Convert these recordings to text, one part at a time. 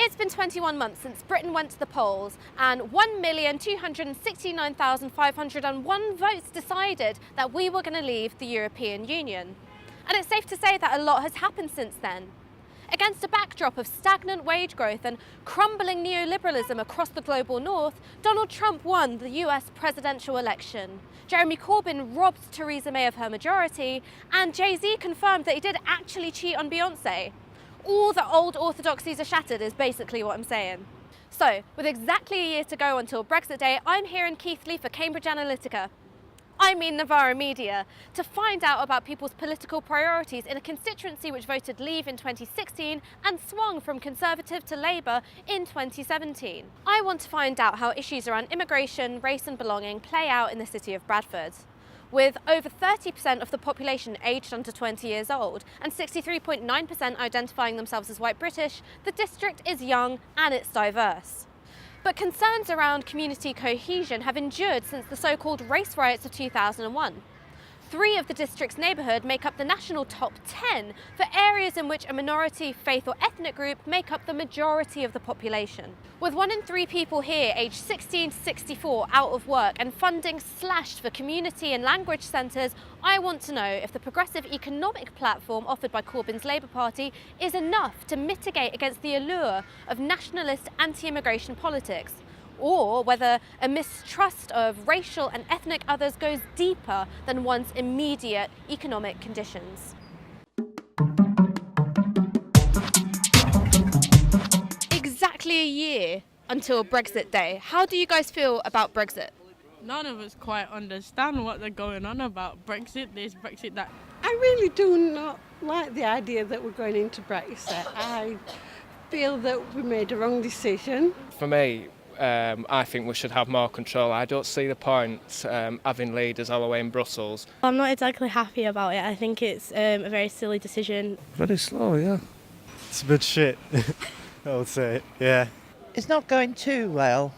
It's been 21 months since Britain went to the polls, and 1,269,501 votes decided that we were going to leave the European Union. And it's safe to say that a lot has happened since then. Against a backdrop of stagnant wage growth and crumbling neoliberalism across the global north, Donald Trump won the US presidential election. Jeremy Corbyn robbed Theresa May of her majority, and Jay-Z confirmed that he did actually cheat on Beyonce. All the old orthodoxies are shattered is basically what I'm saying. So, with exactly a year to go until Brexit Day, I'm here in Keighley for Cambridge Analytica. I mean Navarra Media, to find out about people's political priorities in a constituency which voted Leave in 2016 and swung from Conservative to Labour in 2017. I want to find out how issues around immigration, race and belonging play out in the city of Bradford. With over 30% of the population aged under 20 years old and 63.9% identifying themselves as white British, the district is young and it's diverse. But concerns around community cohesion have endured since the so-called race riots of 2001. 3 of the district's neighbourhood make up the national top 10 for areas in which a minority, faith or ethnic group make up the majority of the population. With 1 in 3 people here aged 16 to 64 out of work and funding slashed for community and language centres, I want to know if the progressive economic platform offered by Corbyn's Labour Party is enough to mitigate against the allure of nationalist anti-immigration politics, or whether a mistrust of racial and ethnic others goes deeper than one's immediate economic conditions. Exactly a year until Brexit Day. How do you guys feel about Brexit? None of us quite understand what they're going on about. Brexit this, Brexit that. I really do not like the idea that we're going into Brexit. I feel that we made a wrong decision. For me, I think we should have more control. I don't see the point having leaders all the way in Brussels. I'm not exactly happy about it. I think it's a very silly decision. Very slow, yeah. It's a bit shit, I would say, yeah. It's not going too well,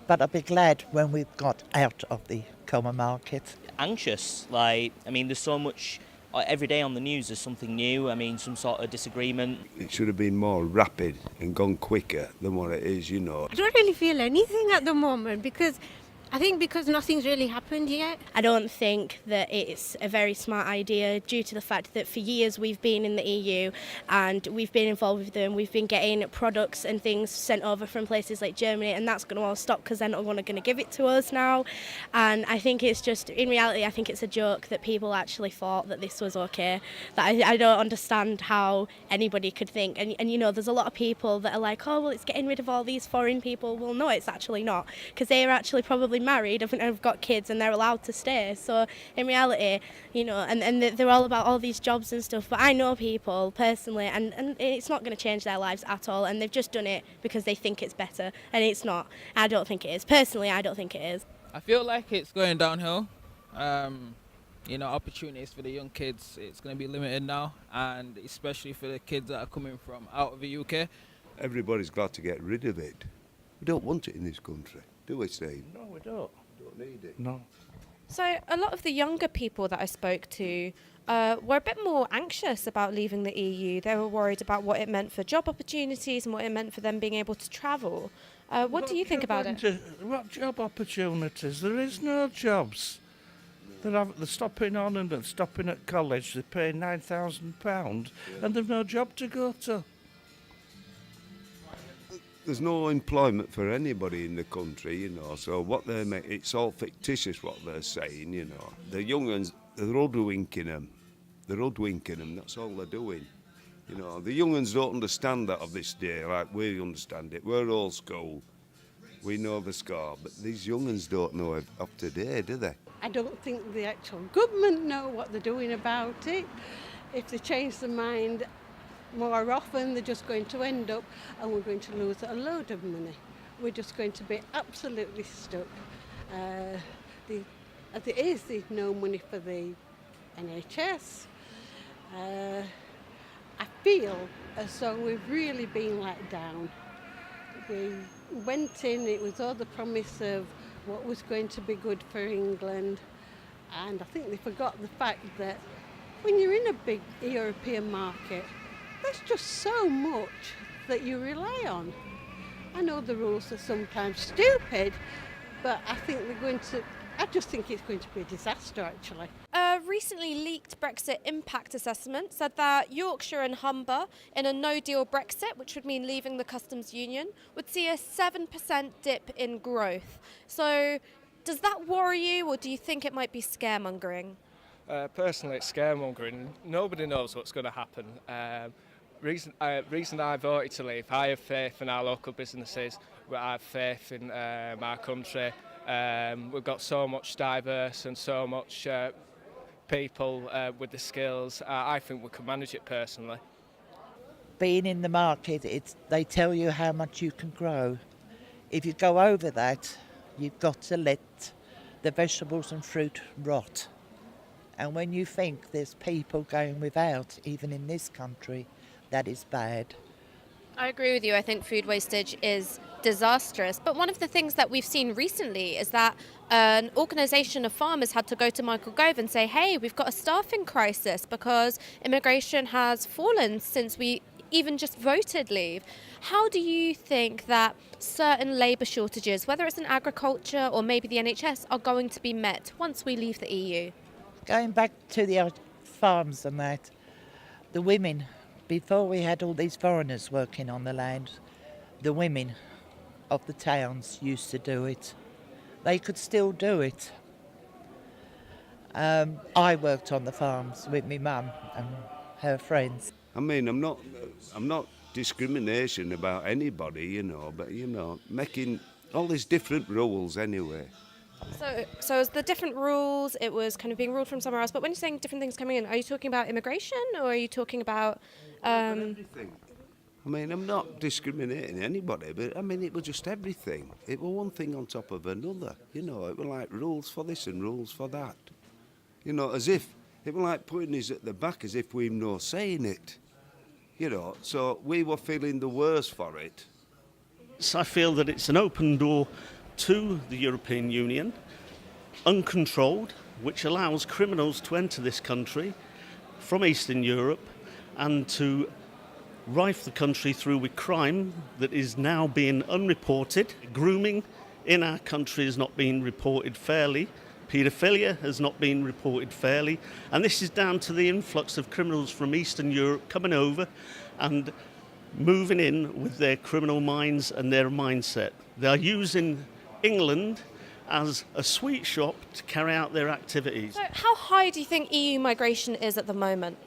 but I'll be glad when we've got out of the common market. Anxious, there's so much. Every day on the news there's something new, some sort of disagreement. It should have been more rapid and gone quicker than what it is, I don't really feel anything at the moment because nothing's really happened yet. I don't think that it's a very smart idea due to the fact that for years we've been in the EU and we've been involved with them. We've been getting products and things sent over from places like Germany, and that's going to all stop because they're not going to give it to us now. And I think it's just, in reality, I think it's a joke that people actually thought that this was okay. That I don't understand how anybody could think. And there's a lot of people that are like, oh, well, it's getting rid of all these foreign people. Well, no, it's actually not, because they are actually probably married and have got kids and they're allowed to stay. So in reality, and they're all about all these jobs and stuff, but I know people personally and it's not going to change their lives at all, and they've just done it because they think it's better, and it's not. I don't think it is. Personally, I don't think it is. I feel like it's going downhill. Opportunities for the young kids, it's going to be limited now, and especially for the kids that are coming from out of the UK. Everybody's glad to get rid of it. We don't want it in this country, do we, Steve? No, we don't. We don't need it. No. So a lot of the younger people that I spoke to were a bit more anxious about leaving the EU. They were worried about what it meant for job opportunities and what it meant for them being able to travel. What do you think about it? What job opportunities? There is no jobs. They're stopping on and they're stopping at college. They're paying £9,000 and they've no job to go to. There's no employment for anybody in the country, so what they make, it's all fictitious what they're saying, The young ones, they're hoodwinking them. That's all they're doing. The young ones don't understand that of this day like we understand it. We're old school. We know the score, but these young ones don't know it up to date, do they? I don't think the actual government know what they're doing about it. If they change their mind more often, they're just going to end up and we're going to lose a load of money. We're just going to be absolutely stuck. As it is, there's no money for the NHS. I feel as though we've really been let down. We went in, it was all the promise of what was going to be good for England, and I think they forgot the fact that when you're in a big European market, there's just so much that you rely on. I know the rules are sometimes stupid, but I just think it's going to be a disaster, actually. A recently leaked Brexit impact assessment said that Yorkshire and Humber, in a no-deal Brexit, which would mean leaving the customs union, would see a 7% dip in growth. So does that worry you, or do you think it might be scaremongering? Personally, it's scaremongering. Nobody knows what's going to happen. Reason I voted to leave, I have faith in our local businesses, I have faith in our country. We've got so much diverse and so much people with the skills. I think we can manage it personally. Being in the market, they tell you how much you can grow. If you go over that, you've got to let the vegetables and fruit rot. And when you think there's people going without, even in this country, that is bad. I agree with you. I think food wastage is disastrous. But one of the things that we've seen recently is that an organisation of farmers had to go to Michael Gove and say, hey, we've got a staffing crisis because immigration has fallen since we even just voted leave. How do you think that certain labour shortages, whether it's in agriculture or maybe the NHS, are going to be met once we leave the EU? Going back to the farms and that, the women, before we had all these foreigners working on the land, the women of the towns used to do it. They could still do it. I worked on the farms with my mum and her friends. I mean, I'm not discrimination about anybody, but making all these different rules anyway. So as the different rules, it was kind of being ruled from somewhere else. But when you're saying different things coming in, are you talking about immigration or are you talking about... Everything. I mean, I'm not discriminating anybody, but I mean, it was just everything. It was one thing on top of another. It was like rules for this and rules for that. As if, it was like putting us at the back as if we've no say in it. So we were feeling the worst for it. I feel that it's an open door to the European Union, uncontrolled, which allows criminals to enter this country from Eastern Europe and to rife the country through with crime that is now being unreported. Grooming in our country is not being reported fairly. Paedophilia has not been reported fairly. And this is down to the influx of criminals from Eastern Europe coming over and moving in with their criminal minds and their mindset. They are using England as a sweet shop to carry out their activities. So how high do you think EU migration is at the moment?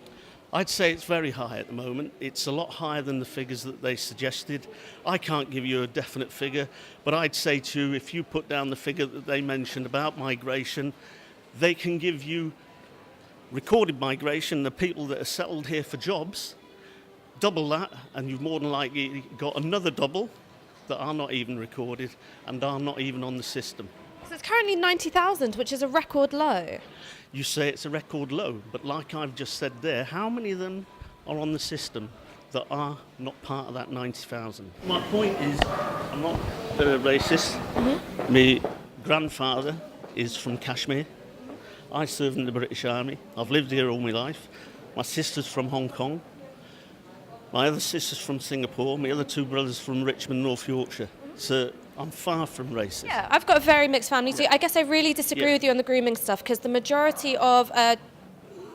I'd say it's very high at the moment. It's a lot higher than the figures that they suggested. I can't give you a definite figure, but I'd say to you, if you put down the figure that they mentioned about migration, they can give you recorded migration, the people that are settled here for jobs, double that, and you've more than likely got another double that are not even recorded and are not even on the system. So it's currently 90,000, which is a record low. You say it's a record low, but like I've just said there, how many of them are on the system that are not part of that 90,000? My point is, I'm not racist. My grandfather is from Kashmir. I served in the British Army. I've lived here all my life. My sister's from Hong Kong. My other sister's from Singapore. My other two brothers from Richmond, North Yorkshire. So I'm far from racist. Yeah, I've got a very mixed family too. I guess I really disagree with you on the grooming stuff because the majority of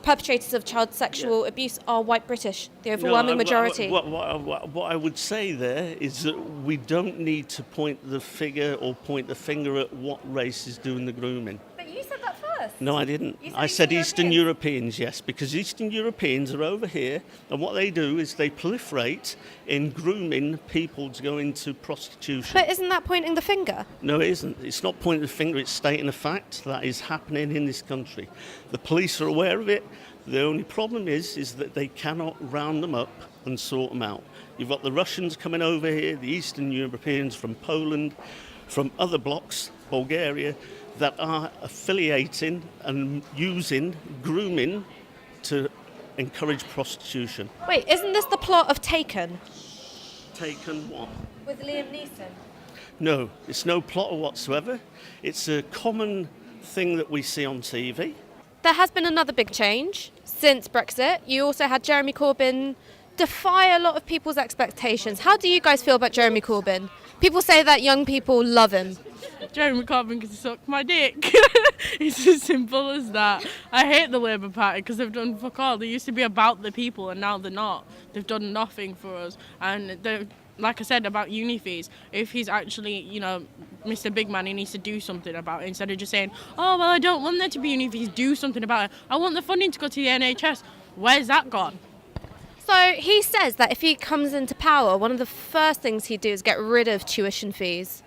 perpetrators of child sexual abuse are white British, the overwhelming majority. What I would say there is that we don't need to point the finger at what race is doing the grooming. But you said that first. No, I didn't. I said Eastern Europeans, yes, because Eastern Europeans are over here, and what they do is they proliferate in grooming people to go into prostitution. But isn't that pointing the finger? No, it isn't. It's not pointing the finger, it's stating a fact that is happening in this country. The police are aware of it. The only problem is that they cannot round them up and sort them out. You've got the Russians coming over here, the Eastern Europeans from Poland, from other blocks, Bulgaria, that are affiliating and using grooming to encourage prostitution. Wait, isn't this the plot of Taken? Taken what? With Liam Neeson? No, it's no plot whatsoever. It's a common thing that we see on TV. There has been another big change since Brexit. You also had Jeremy Corbyn defy a lot of people's expectations. How do you guys feel about Jeremy Corbyn? People say that young people love him. Jeremy Corbyn can suck my dick. It's as simple as that. I hate the Labour Party because they've done fuck all. They used to be about the people and now they're not. They've done nothing for us. And like I said about uni fees, if he's actually, Mr. Big Man, he needs to do something about it instead of just saying, oh, well, I don't want there to be uni fees, do something about it. I want the funding to go to the NHS. Where's that gone? So he says that if he comes into power, one of the first things he'd do is get rid of tuition fees.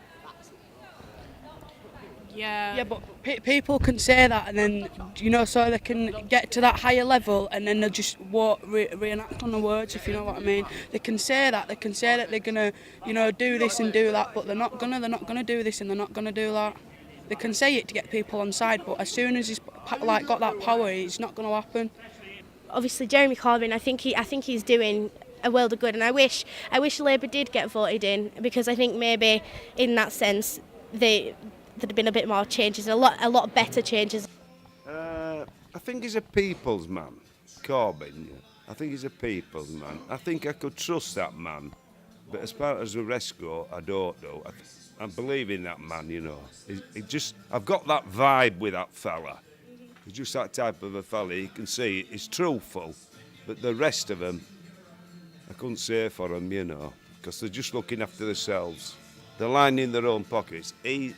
Yeah, but people can say that and then, so they can get to that higher level and then they'll just reenact on the words, if you know what I mean. They can say that they're going to, do this and do that, but they're not going to do this and they're not going to do that. They can say it to get people on side, but as soon as he's got that power, it's not going to happen. Obviously, Jeremy Corbyn, I think he's doing a world of good, and I wish Labour did get voted in, because I think maybe in that sense there'd have been a bit more changes, a lot better changes. I think he's a people's man, Corbyn. Yeah. I think he's a people's man. I think I could trust that man, but as far as the rest go, I don't know. I believe in that man, I've got that vibe with that fella. He's just that type of a fella. You can see he's truthful, but the rest of them, I couldn't say for them, because they're just looking after themselves. They're lining their own pockets. I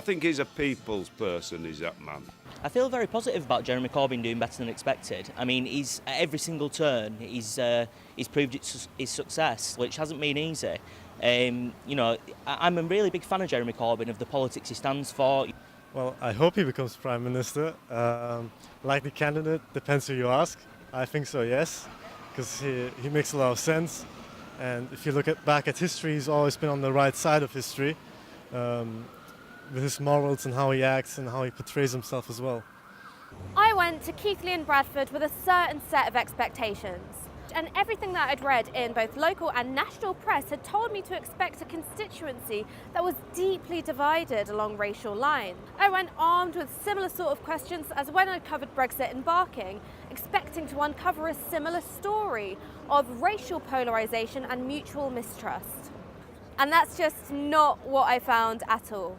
think he's a people's person, is that man. I feel very positive about Jeremy Corbyn doing better than expected. I mean, he's at every single turn, he's proved his success, which hasn't been easy. I'm a really big fan of Jeremy Corbyn, of the politics he stands for. Well, I hope he becomes Prime Minister. Likely candidate, depends who you ask. I think so, yes, because he makes a lot of sense. And if you look back at history, he's always been on the right side of history, with his morals and how he acts and how he portrays himself as well. I went to Keighley and Bradford with a certain set of expectations. And everything that I'd read in both local and national press had told me to expect a constituency that was deeply divided along racial lines. I went armed with similar sort of questions as when I covered Brexit in Barking, expecting to uncover a similar story of racial polarisation and mutual mistrust. And that's just not what I found at all.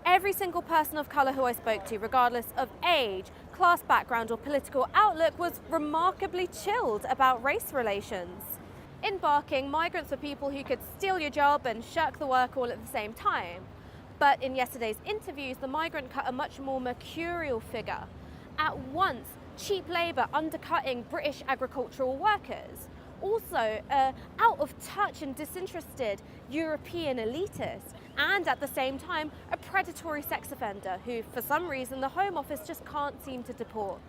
Every single person of colour who I spoke to, regardless of age, class background or political outlook, was remarkably chilled about race relations. In Barking, migrants were people who could steal your job and shirk the work all at the same time. But in yesterday's interviews, the migrant cut a much more mercurial figure. At once, cheap labour undercutting British agricultural workers. Also, out of touch and disinterested European elitist, and at the same time, a predatory sex offender who, for some reason, the Home Office just can't seem to deport.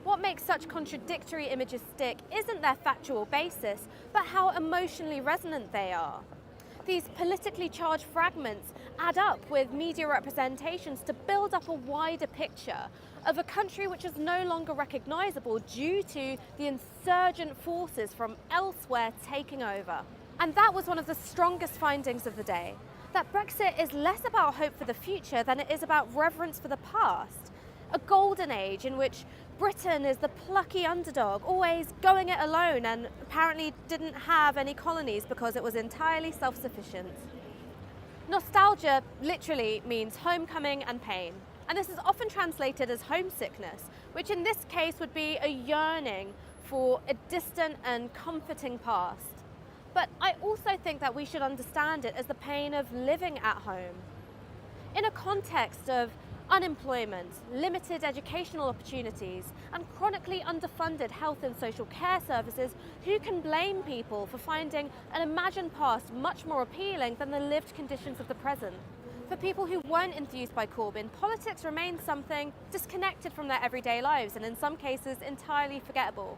What makes such contradictory images stick isn't their factual basis, but how emotionally resonant they are. These politically charged fragments add up with media representations to build up a wider picture of a country which is no longer recognisable due to the insurgent forces from elsewhere taking over. And that was one of the strongest findings of the day, that Brexit is less about hope for the future than it is about reverence for the past. A golden age in which Britain is the plucky underdog, always going it alone, and apparently didn't have any colonies because it was entirely self-sufficient. Nostalgia literally means homecoming and pain, and this is often translated as homesickness, which in this case would be a yearning for a distant and comforting past. But I also think that we should understand it as the pain of living at home. In a context of unemployment, limited educational opportunities, and chronically underfunded health and social care services, who can blame people for finding an imagined past much more appealing than the lived conditions of the present? For people who weren't enthused by Corbyn, politics remains something disconnected from their everyday lives and in some cases entirely forgettable.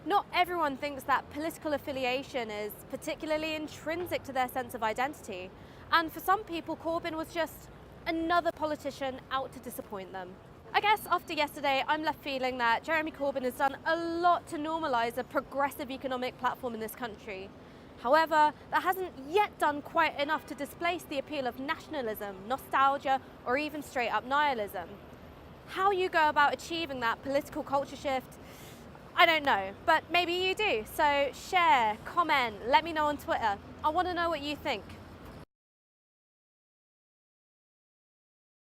Not everyone thinks that political affiliation is particularly intrinsic to their sense of identity, and for some people Corbyn was just another politician out to disappoint them. I guess after yesterday, I'm left feeling that Jeremy Corbyn has done a lot to normalise a progressive economic platform in this country. However, that hasn't yet done quite enough to displace the appeal of nationalism, nostalgia, or even straight up nihilism. How you go about achieving that political culture shift, I don't know, but maybe you do. So share, comment, let me know on Twitter. I want to know what you think.